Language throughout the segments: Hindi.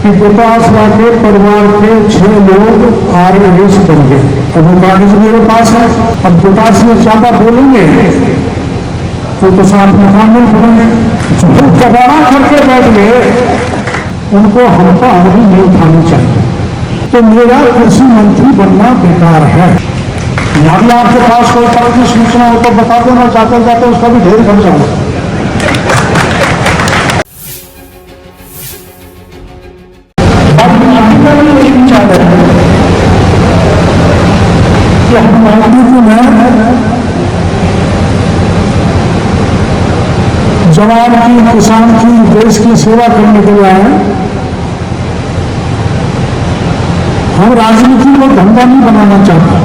कि गोपासरा के परिवार के 6 लोग RAS बन गए। अब वो कागज मेरे पास है। अब गोपास में ज्यादा बोलेंगे तो साथ में कानून पड़ेंगे। जो कबाड़ा करके बैठ गए उनको हमको आंगली नहीं उठानी चाहिए। तो मेरा कृषि मंत्री बनना बेकार है। यदि आपके पास कोई तरह की सूचना हो तो बता देना, जाते जाते उसका भी ढेर बन जाऊंगा। जवान की, किसान की, देश की सेवा करने के लिए आए। हम राजनीति को धंधा नहीं बनाना चाहते।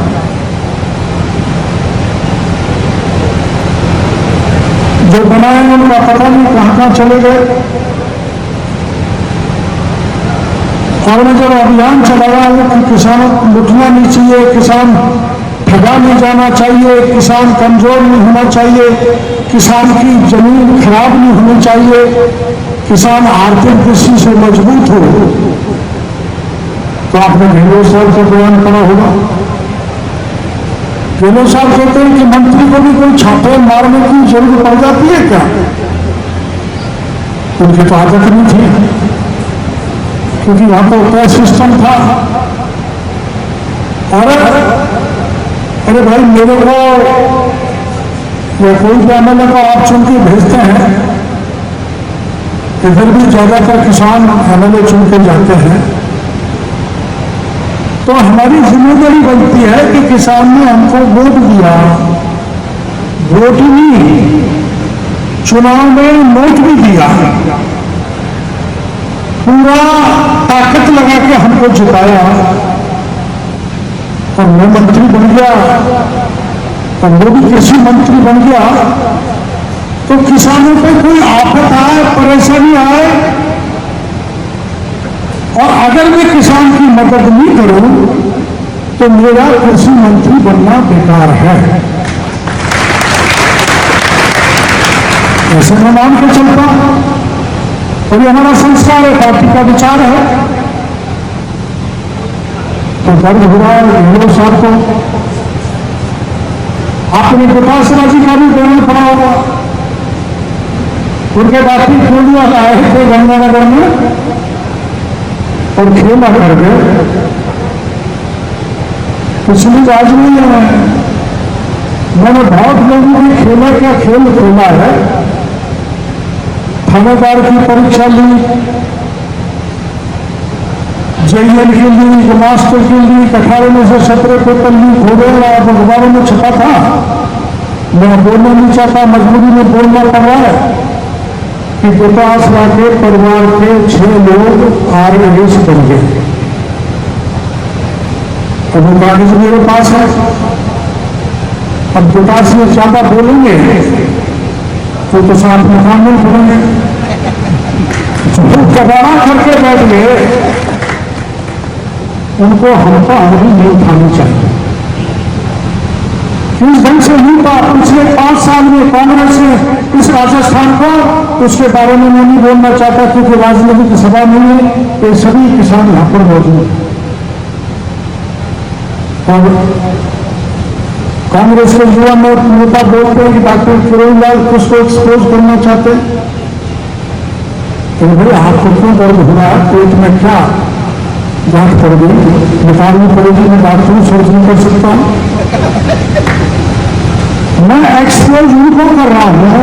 जो बनाए उनका पता नहीं कहां कहां चले गए। और मैं जब अभियान चलाया वो कि किसानों को लुटना नहीं चाहिए, किसान ठगा नहीं जाना चाहिए, किसान कमजोर नहीं होना चाहिए, किसान की जमीन खराब नहीं होनी चाहिए, किसान आर्थिक दृष्टि से मजबूत हो। तो आपने गहलोत साहब का बयान पढ़ा होगा। गहलोत साहब कहते हैं कि मंत्री को भी कोई छापे मारने की जरूरत पड़ जाती है क्या? उनकी तो आदत नहीं थी, क्योंकि वहां तो क्या सिस्टम था। अरे भाई, मेरे को या कोई भी MLA को आप चुन के भेजते हैं, इधर भी ज्यादातर किसान MLA चुन के जाते हैं, तो हमारी जिम्मेदारी बनती है कि किसान ने हमको वोट दिया, वोट ही नहीं, चुनाव में नोट भी दिया, पूरा ताकत लगा के हमको जिताया, और मैं मंत्री बन गया और वो भी कृषि मंत्री बन गया। तो किसानों पे कोई आफत आए, परेशानी आए, और अगर मैं किसान की मदद नहीं करूं तो मेरा कृषि मंत्री बनना बेकार है। ऐसे मैं मान के चलता, और ये हमारा संस्कार है, पार्टी का विचार है। तो दर्द हो रहा है गहलोत साहब को। आपने गोपासरा जी का भी बयान पढ़ा होगा। उनके बाकी टोलियां आए थे गंगानगर में और खेला कर गए। पिछली राजनीति में मैंने बहुत लोगों की खेला का खेल खेला है। थानेदार की परीक्षा ली, JEL की ली, मास्टर की ली, 18 में से 17 पेपर लीक हो गए और अखबारों में छपा था। मैं बोलना नहीं चाहता, मजबूरी में बोलना पड़ रहा है कि गोपासरा के परिवार के 6 लोग RAS बन गए। अब वो कागज मेरे पास है। अब गोपास में ज्यादा बोलेंगे तो साथ में कानून पड़ेंगे। जो कबाड़ा करके बैठ गए उनको हमको आंगली नहीं उठानी चाहिए। इस ढंग से लूटा पिछले 5 साल में कांग्रेस ने इस राजस्थान को, उसके बारे में मैं नहीं बोलना चाहता क्योंकि राजनीतिक सभा नहीं है। ये सभी किसान यहां पर मौजूद हैं। और कांग्रेस के युवा नेता बोलते हैं कि डॉक्टर किरोड़ीलाल कुछ को एक्सपोज करना चाहते हैं। तो भाई आपको क्यों दर्द हो रहा है? पेट में क्या जांच पड़ गई, निकालनी पड़ेगी। मैं डॉक्टर सोच नहीं कर सकता हूं। मैं एक्सपोज उनको कर रहा हूं,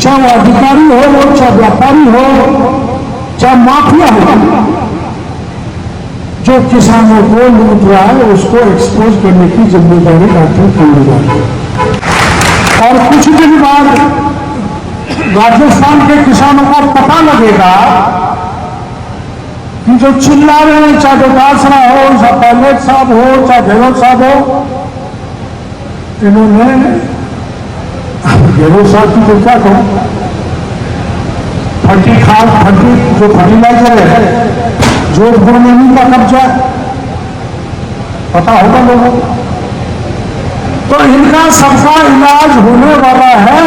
चाहे वो अधिकारी हो, चाहे व्यापारी हो, चाहे माफिया हो, जो किसानों को लूट रहा है उसको एक्सपोज करने की जिम्मेदारी डॉक्टर किरोड़ीलाल। और कुछ दिन बाद राजस्थान के किसानों को पता लगेगा कि जो चिल्ला रहे हैं, चाहे गोपासरा हो, चाहे पायलट साहब हो, चाहे गहलोत साहब हो, इन्होंने गहलोत साहब की तो क्या कहूं, फटी जो फर्टिलाइजर है, जोधपुर में नहीं का कब्जा, पता होगा लोगों को। तो इनका सबका इलाज होने वाला है।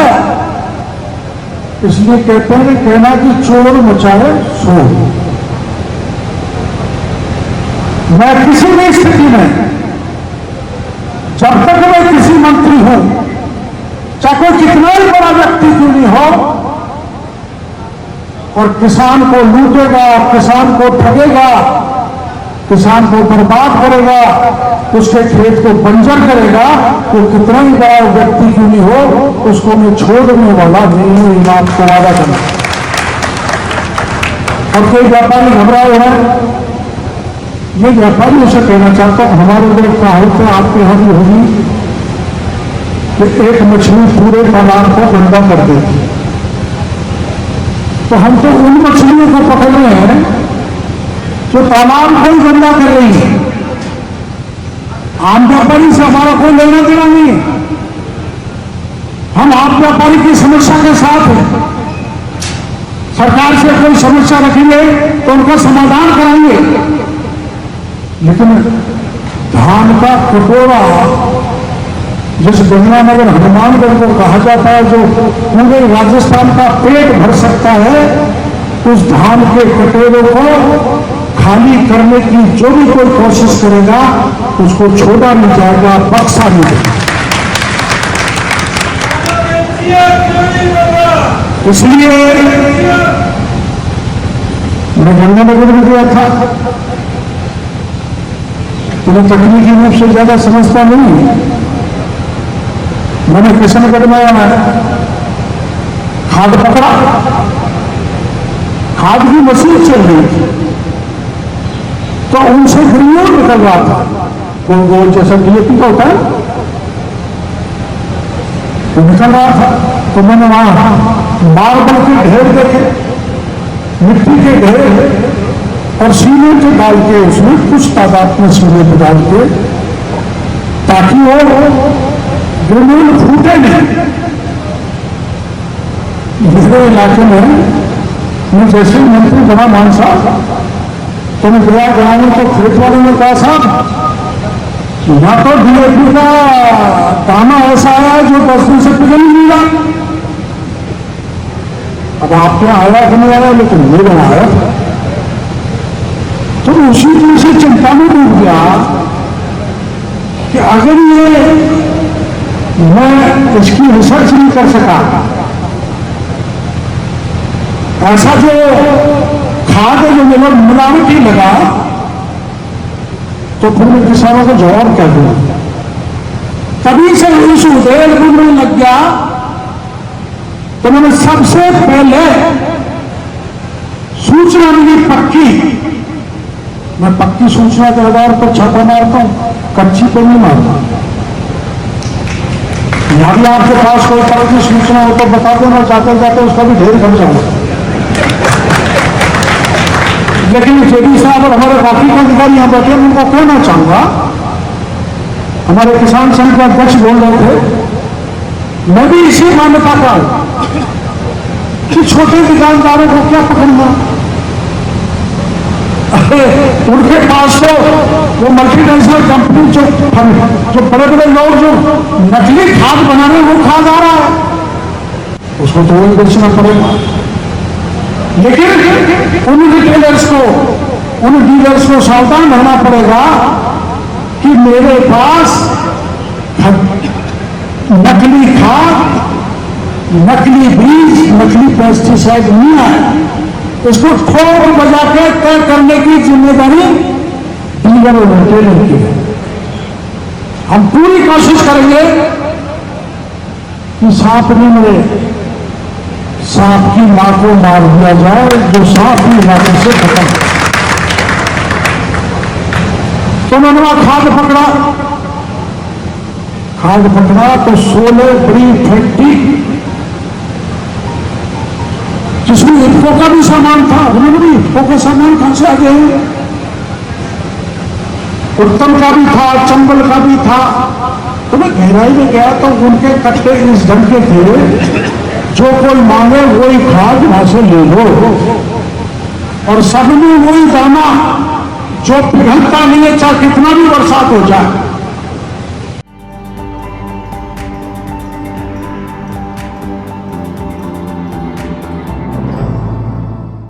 इसलिए कहते हैं, कहना कि चोर मचाए शोर। मैं किसी भी स्थिति में, जब तक मैं किसी मंत्री हूं, चाहे कोई कितना ही बड़ा व्यक्ति क्यों नहीं हो, और किसान को लूटेगा, किसान को ठगेगा, किसान को बर्बाद करेगा, उसके खेत को बंजर करेगा, तो कितना ही बड़ा व्यक्ति क्यों नहीं हो, उसको मैं छोड़ने वाला नहीं हूं। बात को वादा करना। और कोई व्यापारी घबराए हैं, ये व्यापारी उसे कहना चाहता हूं, हमारे उधर कहावत है, आपके यहां भी होगी, कि एक मछली पूरे तालाब को गंदा कर देती। तो हम तो उन मछलियों को पकड़ रहे हैं जो तालाब को ही गंदा कर रही है। आम व्यापारी से हमारा कोई लेना देना नहीं है। हम आम व्यापारी की समस्या के साथ हैं। सरकार से कोई समस्या रखेंगे तो उनका समाधान कराएंगे, लेकिन धान का कटोरा, जिस गंगानगर हनुमानगढ़ को कहा जाता है, जो पूरे राजस्थान का पेट भर सकता है, उस धान के कटोरे को खाली करने की जो भी कोई कोशिश करेगा उसको छोड़ा नहीं जाएगा, बख्शा नहीं जाएगा। इसलिए मैं गंगानगर में गया था, तो मैं तकनीकी रूप से ज्यादा समझता नहीं। मैंने किशनगढ़ में खाद पकड़ा, खाद की मशीन चल रही थी, तो उनसे ग्रीन निकल रहा था, गोल गोल जैसा डीएपी का होता है, तो निकल रहा था। तो मैंने वहां मार्बल के ढेर देखे, मिट्टी के ढेर, और सीमेंट डाल के उसमें कुछ तादाद में सीमेंट डाल के, ताकि वो ग्रेन्यूल फूटे नहीं। मेरे इलाके में मैं जैसे मंत्री बना मानसा, तो मैं गया गाँव तो खेत वाले ने कहा, साहब यहाँ तो डीएपी का दाना ऐसा आया जो 10 दिन से पिघल नहीं रहा। अब आपके यहाँ आया कि नहीं आया, लेकिन मेरे यहाँ आया। तो उसी दिन से चिंता में डूब गया कि अगर ये मैं इसकी रिसर्च नहीं कर सका, ऐसा जो खाद जो मेरा मिलावटी लगा, तो फिर मैं किसानों को जवाब क्या दूं। तभी से इस उदेड़ में लग गया, तो मैंने सबसे पहले सूचना मिली पक्की। मैं पक्की सूचना के आधार पर छापा मारता हूं, कच्ची पर नहीं मारता। यहां भी आपके पास कोई पक्की सूचना हो तो बता देना, जाते जाते उसका भी ढेर कर जाऊंगा। लेकिन जेडी साहब और हमारे बाकी के अधिकारी यहां बैठे, उनको कहना चाहूंगा, हमारे किसान संघ के अध्यक्ष बोल रहे थे, मैं भी इसी मान्यता का हूं कि छोटे दुकानदारों को क्या पकड़ना। उनके पास तो वो मल्टीनेशनल कंपनी जो बड़े बड़े लोग जो नकली खाद बनाने वो खाद आ रहा है, उसको तो वही बेचना पड़ेगा। लेकिन उन डीलर्स को सावधान रहना पड़ेगा कि मेरे पास नकली खाद, नकली बीज, नकली पेस्टिसाइड नहीं है। इसको ठोक बजा के तय करने की जिम्मेदारी डीलर और रिटेलर की है। हम पूरी कोशिश करेंगे कि सांप नहीं मिले, सांप की मां को मार दिया जाए जो सांप की इलाके से खत्म। तो मैंने वहां खाद पकड़ा तो 16 बड़ी फैक्ट्री, जिसमें इफ्को का भी सामान था, उन्होंने भी इफ्को का सामान कहां से आ गए, उत्तम का भी था, चंबल का भी था। तो मैं गहराई में गया तो उनके कट्टे इस ढंग के थे, जो कोई मांगे वही खाद वहां से ले लो, और सब में वही दाना जो पिघलता नहीं है, चाहे कितना भी बरसात हो जाए।